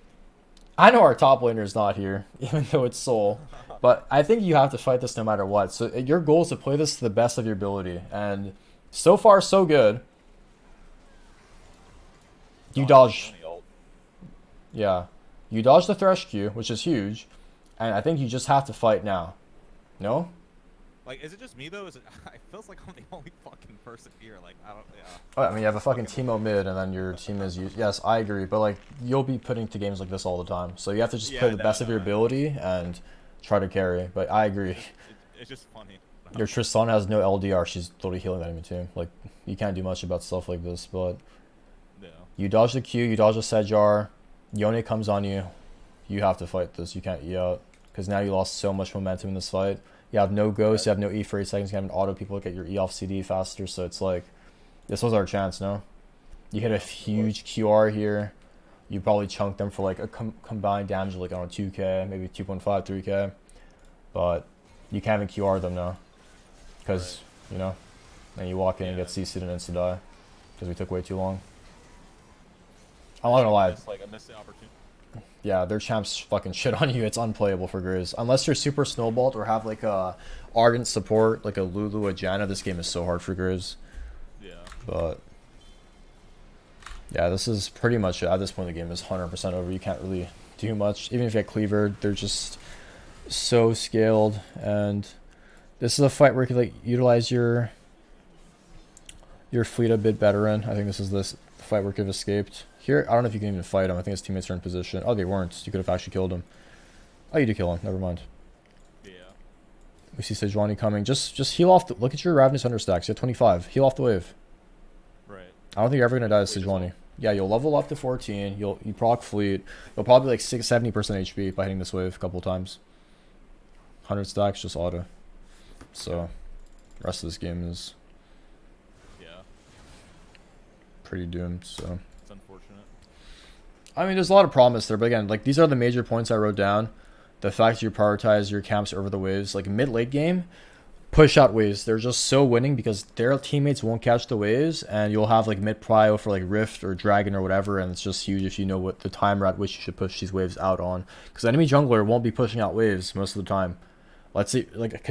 I know our top laner is not here, even though it's Soul. But I think you have to fight this no matter what. So your goal is to play this to the best of your ability. And so far, so good. You dodge. Yeah. You dodge the Thresh Q, which is huge. And I think you just have to fight now. No? Like, is it just me, though? It feels like I'm the only fucking person here. Like, I don't, yeah. Oh, I mean, you have a fucking Teemo mid, and then your team is used. Yes, I agree. But, like, you'll be putting to games like this all the time. So you have to just play the best of your ability and try to carry. But I agree. It's just funny. Your Tristan has no LDR. She's totally healing the enemy team. Like, you can't do much about stuff like this. But you dodge the Q, you dodge the Sejar. Yone comes on you. You have to fight this. You can't E out. Because now you lost so much momentum in this fight. You have no ghost, you have no E for 8 seconds, you have an auto, people get your E off CD faster, so it's like, this was our chance, no? You hit a huge QR here, you probably chunked them for like a combined damage of like, I don't know, 2k, maybe 2.5, 3k, but you can't even QR them now, because, you know, then you walk in and get CC'd and insta-die, because we took way too long. I'm not gonna lie. It's like a missed opportunity. Yeah, their champs fucking shit on you. It's unplayable for Grizz. Unless you're super snowballed or have like a ardent support, like a Lulu, a Janna, this game is so hard for Grizz. Yeah. But yeah, this is pretty much it. At this point, the game is 100% over. You can't really do much. Even if you get cleavered, they're just so scaled. And this is a fight where you can like utilize your fleet a bit better in. I think this is this fight where you could have escaped. Here, I don't know if you can even fight him. I think his teammates are in position. Oh, they weren't. You could have actually killed him. Oh, you did kill him. Never mind. Yeah. We see Sejuani coming. Just heal off. Look at your Ravenous understacks. You have 25. Heal off the wave. Right. I don't think you're ever going to die to Sejuani. Yeah, you'll level up to 14. You proc fleet. You'll probably like 70% HP by hitting this wave a couple times. 100 stacks, just auto. So, the rest of this game is pretty doomed, so. It's unfortunate. I mean, there's a lot of promise there, but again, like, these are the major points I wrote down. The fact you prioritize your camps over the waves. Like, mid-late game, push out waves. They're just so winning because their teammates won't catch the waves, and you'll have, like, mid-prio for, like, Rift or Dragon or whatever, and it's just huge if you know what the timer at which you should push these waves out on. Because enemy jungler won't be pushing out waves most of the time. Let's see, like,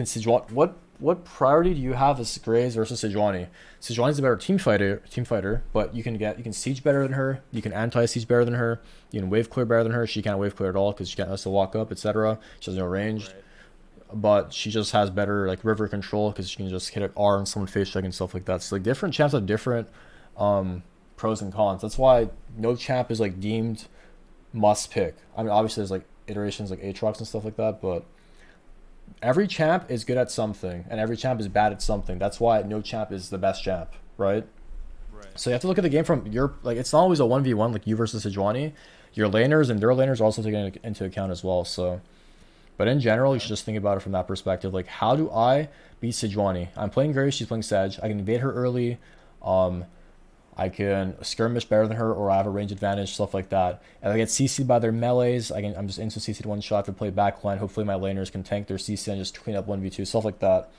what priority do you have as Graves versus Sejuani? Sejuani's a better team fighter, but you can siege better than her, you can anti-siege better than her, you can wave clear better than her. She can't wave clear at all because she can't has to walk up, etc. She has no range, right. But she just has better like river control because she can just hit an R on someone face check and stuff like that. So like different champs have different pros and cons. That's why no champ is like deemed must pick. I mean, obviously there's like iterations like Aatrox and stuff like that, but every champ is good at something, and every champ is bad at something. That's why no champ is the best champ, right? Right. So you have to look at the game from your, like, it's not always a 1v1 like you versus Sejuani. Your laners and their laners are also taken into account as well. So, but in general, you should just think about it from that perspective. Like, how do I beat Sejuani? I'm playing Graves, she's playing Sedge. I can invade her early. I can skirmish better than her, or I have a range advantage, stuff like that. And I get CC'd by their melees. I'm just instant CC'd one shot to play backline. Hopefully my laners can tank their CC and just clean up 1v2, stuff like that.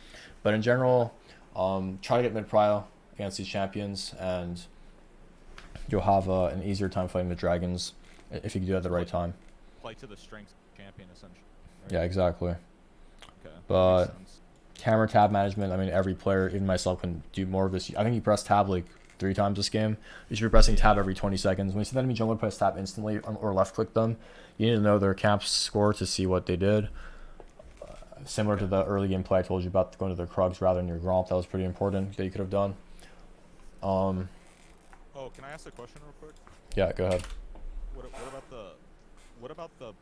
But in general, try to get mid-prio against these champions, and you'll have an easier time fighting the dragons if you can do it at the right time. Play to the strengths of the champion, essentially. Right? Yeah, exactly. Okay. But camera tab management, I mean, every player, even myself, can do more of this. I think you press tab like 3 times this game. You should be pressing tab every 20 seconds. When you see the enemy jungler, press tab instantly or left click them. You need to know their camp score to see what they did. Similar to the early game play I told you about, going to their Krugs rather than your Gromp. That was pretty important that you could have done. Oh, can I ask a question real quick? Yeah, go ahead. What about the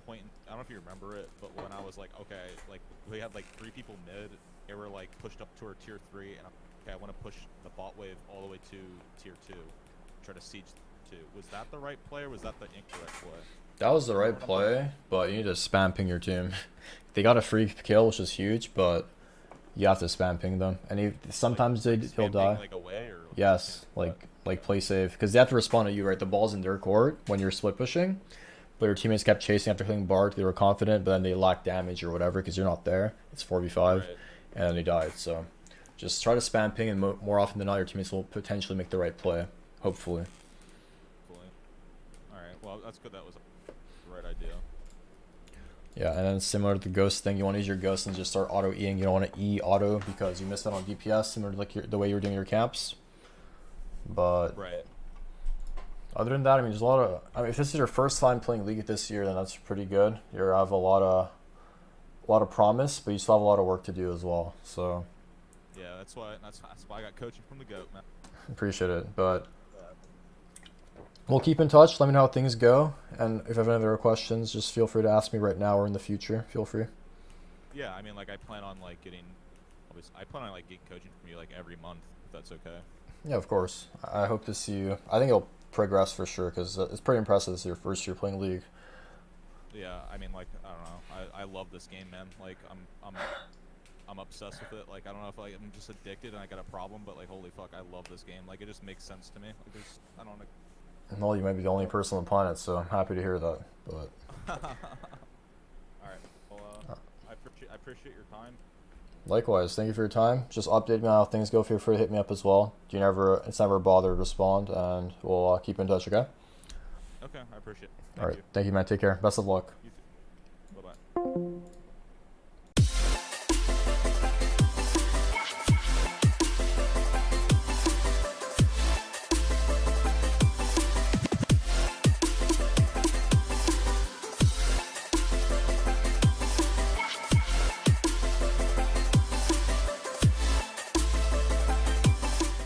point? I don't know if you remember it, but when I was like, okay, like we had like 3 people mid, they were like pushed up to our tier 3, and okay, I want to push the bot wave all the way to tier 2, try to siege 2. Was that the right play or was that the incorrect play? That was the right play, but you need to spam ping your team. They got a free kill, which is huge, but you have to spam ping them. And sometimes he'll die. Like away or yes, like play safe, because they have to respond to you, right? The ball's in their court when you're split pushing, but your teammates kept chasing after hitting Bard. They were confident, but then they lacked damage or whatever because you're not there. It's 4v5, right. And then they died. So just try to spam ping, and more often than not, your teammates will potentially make the right play. Hopefully. All right. Well, that's good. That was the right idea. Yeah, and then similar to the ghost thing, you want to use your ghost and just start auto-Eing. You don't want to E auto because you missed out on DPS, similar to like the way you were doing your camps. But right. Other than that, I mean, there's a lot of. I mean, if this is your first time playing League this year, then that's pretty good. You have a lot of promise, but you still have a lot of work to do as well. So. Yeah, that's why I got coaching from the GOAT, man. Appreciate it, but we'll keep in touch. Let me know how things go, and if you have any other questions, just feel free to ask me right now or in the future. Feel free. Yeah, I mean, like I plan on like getting coaching from you like every month, if that's okay. Yeah, of course. I hope to see you. I think it'll progress for sure because it's pretty impressive. This is your first year playing League. Yeah, I mean, like I don't know. I love this game, man. Like I'm obsessed with it. Like I don't know if like I'm just addicted and I got a problem, but like holy fuck, I love this game. Like it just makes sense to me. Like there's I don't know. Well, you might be the only person on the planet, so I'm happy to hear that. But all right. Well, I appreciate your time. Likewise, thank you for your time. Just update me on how things go. Feel free to hit me up as well. It's never a bother to respond, and we'll keep in touch. Okay. Okay, I appreciate it. All right. Thank you, man. Take care. Best of luck. You too. Bye bye.